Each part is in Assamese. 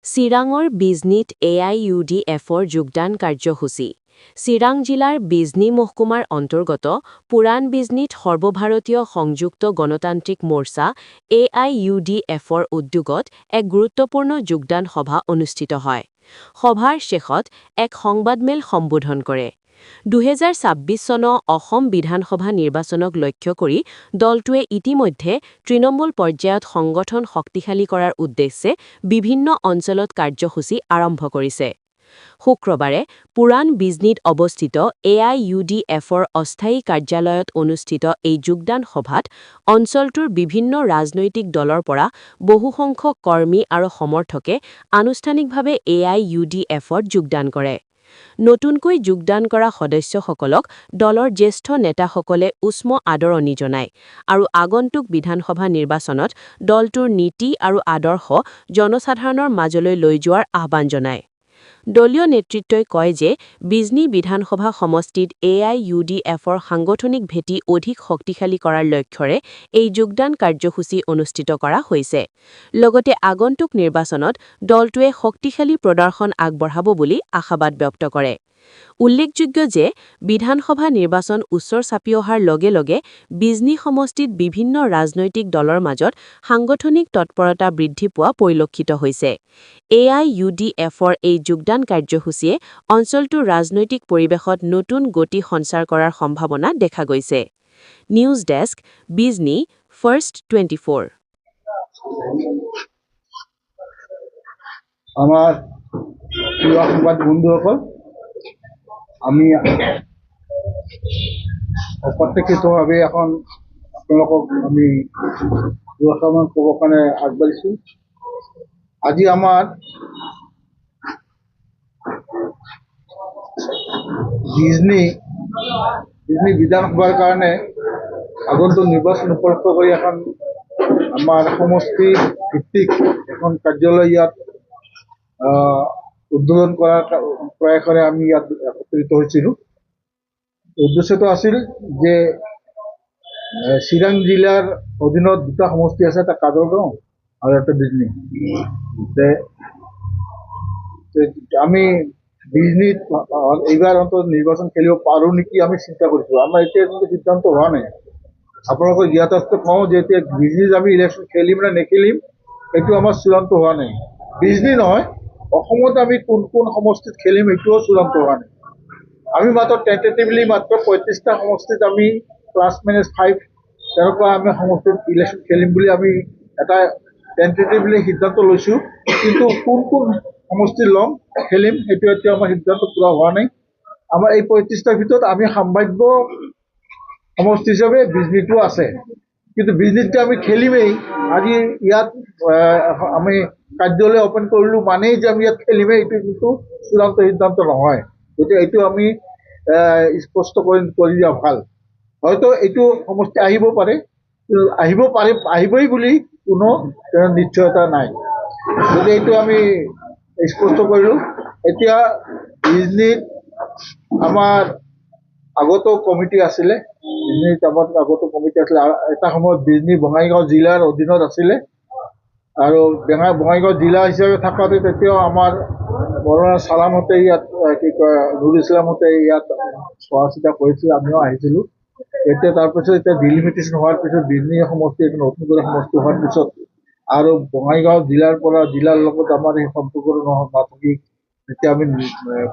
চিৰাঙৰ বিজনীত AIUDFৰ যোগদান কাৰ্যসূচী। চিৰাং জিলাৰ বিজনী মহকুমাৰ অন্তৰ্গত পুৰাণ বিজনীত সৰ্বভাৰতীয় সংযুক্ত গণতান্ত্ৰিক মৰ্চা AIUDFৰ উদ্যোগত এক গুৰুত্বপূৰ্ণ যোগদান সভা অনুষ্ঠিত হয়। সভাৰ শেষত এক সংবাদমেল সম্বোধন কৰে। 2026 চনৰ অসম বিধানসভা নিৰ্বাচনক লক্ষ্য কৰি দলটোৱে ইতিমধ্যে তৃণমূল পৰ্যায়ত সংগঠন শক্তিশালী কৰাৰ উদ্দেশ্যে বিভিন্ন অঞ্চলত কাৰ্যসূচী আৰম্ভ কৰিছে। শুক্ৰবাৰে পুৰাণ বিজনীত অৱস্থিত AIUDFৰ অস্থায়ী কাৰ্যালয়ত অনুষ্ঠিত এই যোগদান সভাত অঞ্চলটোৰ বিভিন্ন ৰাজনৈতিক দলৰ পৰা বহুসংখ্যক কৰ্মী আৰু সমৰ্থকে আনুষ্ঠানিকভাৱে AIUDFত যোগদান কৰে। নতুনকৈ যোগদান কৰা সদস্যসকলক দলৰ জ্যেষ্ঠ নেতাসকলে উষ্ম আদৰণি জনায় আৰু আগন্তুক বিধানসভা নিৰ্বাচনত দলটোৰ নীতি আৰু আদৰ্শ জনসাধাৰণৰ মাজলৈ লৈ যোৱাৰ আহ্বান জনায়। দলীয় নেতৃত্বই কয় যে বিজনী বিধানসভা সমষ্টিত AIUDFৰ সাংগঠনিক ভেটি অধিক শক্তিশালী কৰাৰ লক্ষ্যৰে এই যোগদান কাৰ্যসূচী অনুষ্ঠিত কৰা হৈছে। লগতে আগন্তুক নিৰ্বাচনত দলটোৱে শক্তিশালী প্ৰদৰ্শন আগবঢ়াব বুলি আশাবাদ ব্যক্ত কৰে। উল্লেখযোগ্য যে বিধানসভা নিৰ্বাচন ওচৰ চাপি অহাৰ লগে লগে বিজনী সমষ্টিত বিভিন্ন ৰাজনৈতিক দলৰ মাজত সাংগঠনিক তৎপৰতা বৃদ্ধি পোৱা পৰিলক্ষিত হৈছে। AIUDFৰ এই যোগদান কাৰ্যসূচীয়ে অঞ্চলটোৰ ৰাজনৈতিক পৰিৱেশত নতুন গতি সঞ্চাৰ কৰাৰ সম্ভাৱনা দেখা গৈছে। News desk, Bijni first 24। আমাৰ প্ৰিয় সংবাদ বন্ধুসকল, আমি অপ্ৰত্যাশিতভাৱে এখন আপোনালোকক আমি দুআষাৰমান ক'বৰ কাৰণে আগবাঢ়িছোঁ। আজি আমাৰ বিজনী বিধানসভাৰ কাৰণে আগন্তুক নিৰ্বাচন উপলক্ষ কৰি এখন আমাৰ সমষ্টি ভিত্তিক এখন কাৰ্যালয় ইয়াত উদ্বোধন কৰাৰ প্ৰয়াসৰে আমি ইয়াত একত্ৰিত হৈছিলোঁ। উদ্দেশ্যটো আছিল যে চিৰাং জিলাৰ অধীনত দুটা সমষ্টি আছে, এটা কাজলগাঁও আৰু এটা বিজনী। আমি বিজনীত এইবাৰ অন্তত নিৰ্বাচন খেলিব পাৰোঁ নেকি আমি চিন্তা কৰিছোঁ। আমাৰ এতিয়া কিন্তু সিদ্ধান্ত হোৱা নাই। আপোনালোকক জ্ঞাতস্থ কওঁ যে এতিয়া বিজনীত আমি ইলেকশ্যন খেলিম নে নেখেলিম সেইটো আমাৰ চূড়ান্ত হোৱা নাই। বিজনী নহয়, অসমত আমি কোন কোন সমষ্টিত খেলিম এইটোও চূড়ান্ত হোৱা নাই। আমি মাত্ৰ টেণ্টেটিভলি মাত্ৰ 35টা সমষ্টিত আমি +-5 তেনেকুৱা আমি সমষ্টিত ইলেকশ্যন খেলিম বুলি আমি এটা টেণ্টেটিভলি সিদ্ধান্ত লৈছোঁ। কিন্তু কোন কোন সমষ্টি ল'ম খেলিম সেইটো এতিয়া আমাৰ সিদ্ধান্ত পূৰা হোৱা নাই। আমাৰ এই 35টাৰ ভিতৰত আমি সাম্ভাব্য সমষ্টি হিচাপে বিজনীটো আছে, কিন্তু বিজনীত আমি খেলিমেই। আজি ইয়াত আমি কাৰ্যালয় অ'পেন কৰিলোঁ মানেই যে আমি ইয়াত খেলিমেই এইটো কিন্তু চূড়ান্ত সিদ্ধান্ত নহয়। গতিকে এইটো আমি স্পষ্ট কৰি দিয়া ভাল। হয়তো এইটো সমষ্টি আহিব পাৰে, আহিবই বুলি কোনো নিশ্চয়তা নাই। গতিকে এইটো আমি স্পষ্ট কৰিলোঁ। এতিয়া বিজনীত আমাৰ আগতো কমিটি আছিলে, আগতো কমিটি আছিলে। এটা সময়ত বিজনী বঙাইগাঁও জিলাৰ অধীনত আছিলে আৰু বঙাইগাঁও জিলা হিচাপে থাকোঁতে তেতিয়াও আমাৰ মৌলানা চালামহঁতে ইয়াত কি কয় নুৰুল ইছলামহঁতে ইয়াত চোৱা চিতা কৰিছিল, আমিও আহিছিলোঁ। এতিয়া তাৰপিছত এতিয়া ডিলিমিটেশ্যন হোৱাৰ পিছত বিজনী সমষ্টি নতুন কৰি সমষ্টি হোৱাৰ পিছত আৰু বঙাইগাঁও জিলাৰ পৰা জিলাৰ লগত আমাৰ সেই সম্পৰ্কটো নাথাকি এতিয়া আমি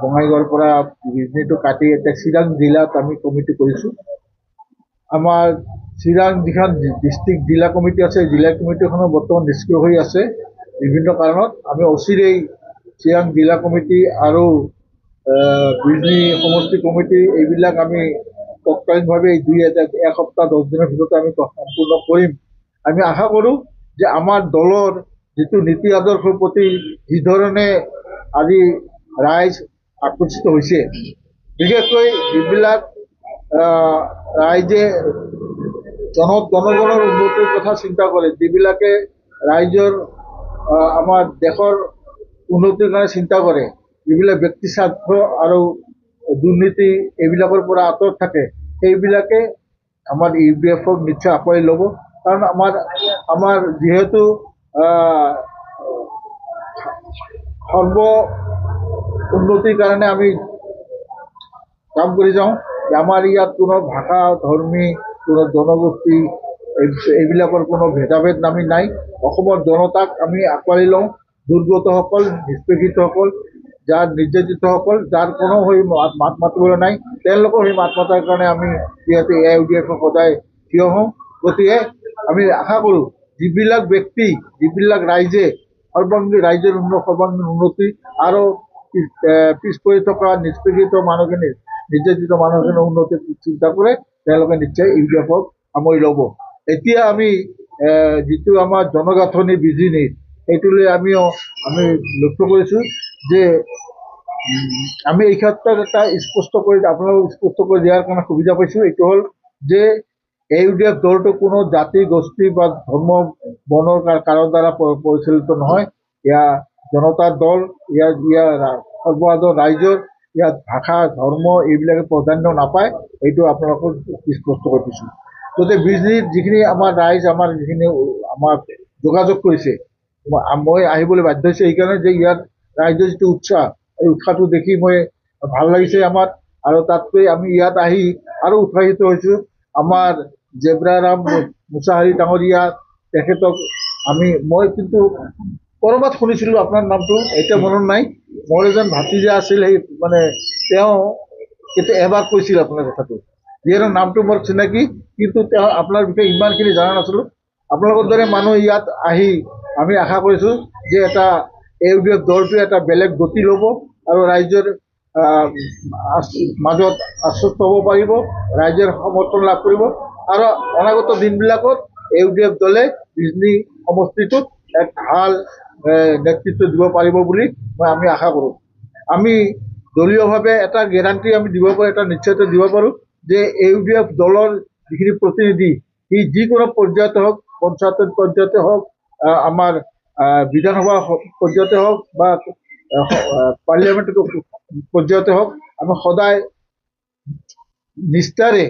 বঙাইগাঁৱৰ পৰা বিজনীটো কাটি এতিয়া চিৰাং জিলাত আমি কমিটি কৰিছোঁ। আমাৰ চিৰাং যিখন ডিষ্ট্ৰিক্ট জিলা কমিটি আছে, জিলা কমিটিখনো বৰ্তমান নিষ্ক্ৰিয় হৈ আছে বিভিন্ন কাৰণত। আমি অচিৰেই চিৰাং জিলা কমিটি আৰু বিজনী সমষ্টি কমিটি এইবিলাক আমি তৎকালীনভাৱে এসপ্তাহ 10 দিনৰ ভিতৰতে আমি সম্পূৰ্ণ কৰিম। আমি আশা কৰোঁ যে আমাৰ দলৰ যিটো নীতি আদৰ্শৰ প্ৰতি যিধৰণে আজি ৰাইজ আকৰ্ষিত হৈছে, বিশেষকৈ যিবিলাক ৰাইজে জনগণৰ উন্নতিৰ কথা চিন্তা কৰে, যিবিলাকে ৰাইজৰ আমাৰ দেশৰ উন্নতিৰ কাৰণে চিন্তা কৰে, যিবিলাক ব্যক্তি স্বাৰ্থ আৰু দুৰ্নীতি এইবিলাকৰ পৰা আঁতৰত থাকে, সেইবিলাকে আমাৰ UDFক নিশ্চয় আঁকোৱালি ল'ব। কাৰণ আমাৰ যিহেতু সৰ্ব উন্নতিৰ কাৰণে আমি কাম কৰি যাওঁ। আমাৰ ইয়াত কোনো ভাষা ধৰ্মী কোনো জনগোষ্ঠী এইবিলাকৰ কোনো ভেদাভেদ আমি নাই। অসমৰ জনতাক আমি আঁকোৱালি লওঁ। দুৰ্গতসকল, নিষ্পেষিতসকল, যাৰ নিৰ্যাতিতসকল, যাৰ কোনো হৈ মাত মাতিবলৈ নাই, তেওঁলোকৰ সেই মাত মতাৰ কাৰণে আমি ইয়াতে AIUDF সদায় থিয় হওঁ। গতিকে আমি আশা কৰোঁ যিবিলাক ব্যক্তি, যিবিলাক ৰাইজে ৰাইজৰ সৰ্বাংগীন উন্নতি আৰু পিছ পৰি থকা নিষ্পেষিত মানুহখিনি, নিৰ্যাতিত মানুহখিনিৰ উন্নতিৰ চিন্তা কৰে, তেওঁলোকে নিশ্চয় UDF-ক সামৰি ল'ব। এতিয়া আমি যিটো আমাৰ জনগাঁথনি বিজনী, সেইটোলৈ আমি লক্ষ্য কৰিছোঁ যে আমি এই ক্ষেত্ৰত এটা স্পষ্ট কৰি আপোনালোকক স্পষ্ট কৰি দিয়াৰ কাৰণে সুবিধা পাইছোঁ। এইটো হ'ল যে AIUDF দলটো কোনো জাতি গোষ্ঠী বা ধৰ্ম বৰ্ণৰ কাৰো দ্বাৰা পৰিচালিত নহয়। ইয়াৰ জনতাৰ দল, ইয়াৰ সৰ্বসাধাৰণ ৰাইজৰ, ইয়াত ভাষা ধৰ্ম এইবিলাকে প্ৰাধান্য নাপায়। এইটো আপোনালোকক স্পষ্ট কৰি দিছোঁ। গতিকে বিজনীত যিখিনি আমাৰ ৰাইজ, আমাৰ যিখিনি আমাক যোগাযোগ কৰিছে, মই আহিবলৈ বাধ্য হৈছোঁ সেইকাৰণে যে ইয়াত ৰাইজৰ যিটো উৎসাহ, এই উৎসাহটো দেখি মই ভাল লাগিছে আমাৰ। আৰু তাতকৈ আমি ইয়াত আহি আৰু উৎসাহিত হৈছোঁ। আমাৰ জেব্ৰাৰাম মুছাহাৰী ডাঙৰীয়া, তেখেতক মই কিন্তু ক'ৰবাত শুনিছিলোঁ আপোনাৰ নামটো, এতিয়া মনত নাই। মোৰ এজন ভাতিজা আছিল, সেই তেওঁ কিন্তু এবাৰ কৈছিল আপোনাৰ কথাটো, যিহেতু নামটো মোৰ চিনাকি, কিন্তু তেওঁ আপোনাৰ বিষয়ে ইমানখিনি জনা নাছিলোঁ। আপোনালোকৰ দৰে মানুহ ইয়াত আহি আমি আশা কৰিছোঁ যে এটা AIUDF দলটোৱে এটা বেলেগ গতি ল'ব আৰু ৰাইজৰ মাজত আশ্বস্ত হ'ব পাৰিব, ৰাইজৰ সমৰ্থন লাভ কৰিব আৰু অনাগত দিনবিলাকত AIUDF দলে বিজনী সমষ্টিটোত এক ভাল নেতৃত্ব দিব পাৰিব বুলি আমি আশা কৰোঁ। আমি দলীয়ভাৱে এটা গেৰাণ্টি আমি দিব পাৰোঁ, এটা নিশ্চয়তা দিব পাৰোঁ যে AIUDF দলৰ যিখিনি প্ৰতিনিধি, সি যিকোনো পৰ্যায়তে হওক, পঞ্চায়ত পৰ্যায়তে হওক, আমাৰ বিধানসভা পৰ্যায়তে হওক বা পাৰ্লিয়ামেণ্ট পৰ্যায়তে হওক, আমি সদায় নিষ্ঠাৰে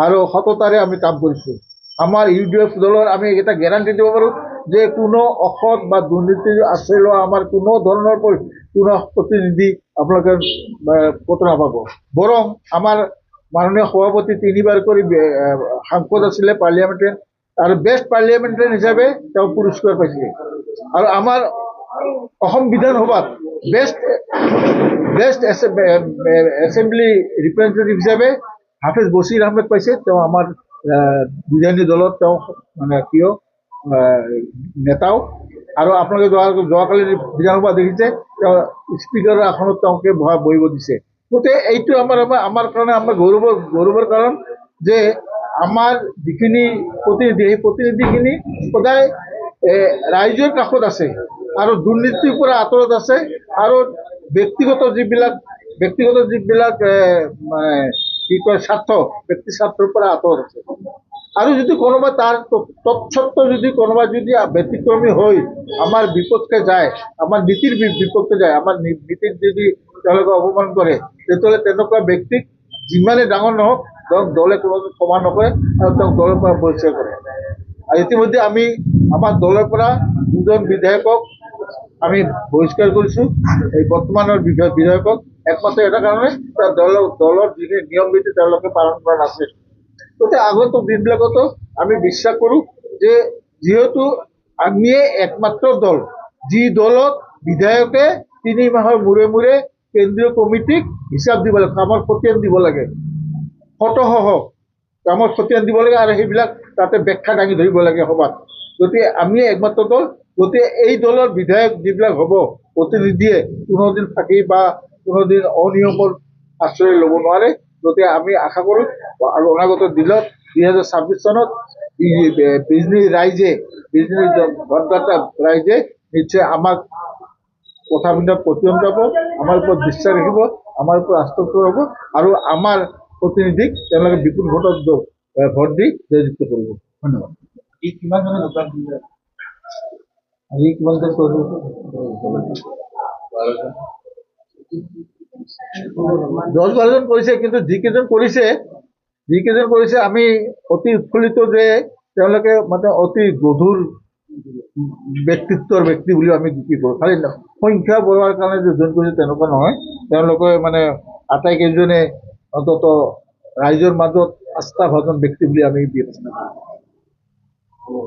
আৰু সততাৰে আমি কাম কৰিছোঁ। আমাৰ UDF দলৰ আমি এটা গেৰাণ্টি দিব পাৰোঁ যে কোনো অসৎ বা দুৰ্নীতিৰ আশ্ৰয় লোৱা আমাৰ কোনো ধৰণৰ কোনো প্ৰতিনিধি আপোনালোকে ক'তো নাপাব। বৰং আমাৰ মাননীয় সভাপতি 3বাৰ কৰি সাংসদ আছিলে পাৰ্লিয়ামেণ্টেৰিয়ান, আৰু বেষ্ট পাৰ্লিয়ামেণ্টেৰিয়ান হিচাপে তেওঁ পুৰস্কাৰ পাইছিলে। আৰু আমাৰ অসম বিধানসভাত বেষ্ট এছেম্বলি ৰিপ্ৰেজেণ্টেটিভ হিচাপে হাফিজ বছিৰ আহমেদ পাইছে। তেওঁ আমাৰ বিধায়িনী দলত তেওঁ প্ৰিয় নেতাও। আৰু আপোনালোকে যোৱাকালি বিধানসভা দেখিছে, তেওঁ স্পীকাৰৰ আসনত তেওঁকে বহিব দিছে। গতিকে এইটো আমাৰ কাৰণে আমাৰ গৌৰৱৰ কাৰণ যে আমাৰ যিখিনি প্ৰতিনিধি, সেই প্ৰতিনিধিখিনি সদায় ৰাইজৰ কাষত আছে আৰু দুৰ্নীতিৰ পৰা আঁতৰত আছে আৰু ব্যক্তিগত যিবিলাক কি কয় ব্যক্তি স্বাৰ্থৰ পৰা আঁতৰত আছে। আৰু যদি কোনোবা তাৰ তৎসত্ত্বেও যদি কোনোবা ব্যতিক্ৰমী হৈ আমাৰ বিপক্ষে যায়, আমাৰ নীতিৰ বিপক্ষে যায়, আমাৰ নীতিত যদি তেওঁলোকে অপমান কৰে, তেতিয়াহ'লে তেনেকুৱা ব্যক্তিক যিমানে ডাঙৰ নহওক তেওঁক দলে কোনো ক্ষমা নকৰে আৰু তেওঁক দলৰ পৰা বহিষ্কাৰ কৰে। আৰু ইতিমধ্যে আমি আমাৰ দলৰ পৰা 2জন বিধায়কক আমি বহিষ্কাৰ কৰিছোঁ। এই বৰ্তমানৰ বিধায়কক একমাত্ৰ এটা কাৰণে, দলৰ যিখিনি নিয়ম নীতি তেওঁলোকে পালন কৰা নাছিল। গতিকে আগন্তুক দিনবিলাকতো আমি বিশ্বাস কৰোঁ যে যিহেতু আমিয়ে একমাত্ৰ দল, যি দলত বিধায়কে 3 মাহৰ মূৰে মূৰে কেন্দ্ৰীয় কমিটিক হিচাপ দিব লাগে, কামৰ খতিয়ান দিব লাগে, ফটোসহ কামৰ খতিয়ান দিব লাগে আৰু সেইবিলাক তাতে ব্যাখ্যা দাঙি ধৰিব লাগে সভাত। গতিকে আমিয়ে একমাত্ৰ দল। গতিকে এই দলৰ বিধায়ক যিবিলাক হ'ব, প্ৰতিনিধিয়ে কোনোদিন থাকি বা কোনোদিন অনিয়মৰ আশ্ৰয় ল'ব নোৱাৰে। গতিকে আমি আশা কৰোঁ আৰু অনাগত দিনত 2026 চনত বিজনী ৰাইজে নিশ্চয় আমাক কথাবিলাক পতিয়ন যাব, আমাৰ ওপৰত বিশ্বাস ৰাখিব, আমাৰ ওপৰত আস্থা হ'ব আৰু আমাৰ প্ৰতিনিধিক তেওঁলোকে বিপুল ভোট দি জয়যুক্ত কৰিব। ধন্যবাদ। আজি কিমানজন 10-12জন কৰিছে, কিন্তু যিকেইজন কৰিছে আমি অতি উৎফুল্লিত যে তেওঁলোকে অতি গধুৰ ব্যক্তিত্বৰ ব্যক্তি বুলি আমি কি কৰোঁ। খালি সংখ্যা বঢ়োৱাৰ কাৰণে যে যোন কৰিছে তেনেকুৱা নহয়, তেওঁলোকে মানে আটাইকেইজনে অন্তত ৰাইজৰ মাজত আস্থাভাজন ব্যক্তি বুলি আমি বিবেচনা কৰোঁ।